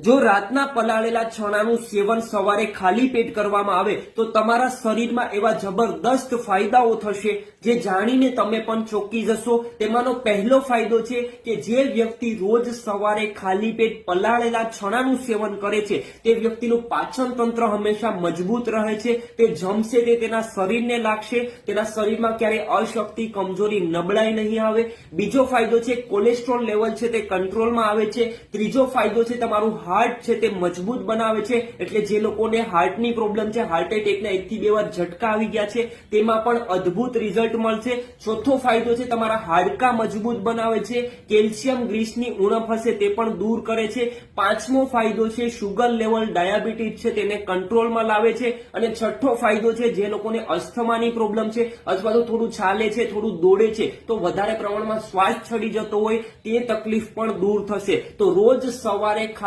જો રાતના પલાળેલા ચણાનું સેવન સવારે ખાલી પેટ કરવામાં આવે તો તમારા શરીરમાં એવા જબરદસ્ત ફાયદાઓ થશે જે જાણીને તમે પણ ચોંકી જશો। તેમાંનો પહેલો ફાયદો છે કે જે વ્યક્તિ રોજ સવારે ખાલી પેટ પલાળેલા ચણાનું સેવન કરે છે તે વ્યક્તિનું પાચન તંત્ર હંમેશા મજબૂત રહે છે। તે જમશે તે તેના શરીરને લાગશે, તેના શરીરમાં ક્યારેય અશક્તિ, કમજોરી, નબળાઈ નહીં આવે। બીજો ફાયદો છે કોલેસ્ટ્રોલ લેવલ છે તે કંટ્રોલમાં આવે છે। ત્રીજો ફાયદો છે તમારું હાર્ટ છે તે મજબૂત બનાવે છે, એટલે જે લોકોને હાર્ટની પ્રોબ્લેમ છે, હાર્ટ એટેકના 1 થી 2 વાર ઝટકા આવી ગયા છે તેમાં પણ અદ્ભુત રિઝલ્ટ મળશે। ચોથો ફાયદો છે તમારા હાડકા મજબૂત બનાવે છે, કેલ્શિયમ ગ્રીસની ઉણપ હશે તે પણ દૂર કરે છે। પાંચમો ફાયદો છે શુગર લેવલ, ડાયાબિટીસ છે તેને કંટ્રોલમાં લાવે છે। અને છઠ્ઠો ફાયદો છે જે લોકોને અસ્થમાની પ્રોબ્લેમ છે અથવા તો થોડું ચાલે છે, થોડું દોડે છે તો વધારે પ્રમાણમાં શ્વાસ ચડી જતો હોય તે તકલીફ પણ દૂર થશે। તો રોજ સવારે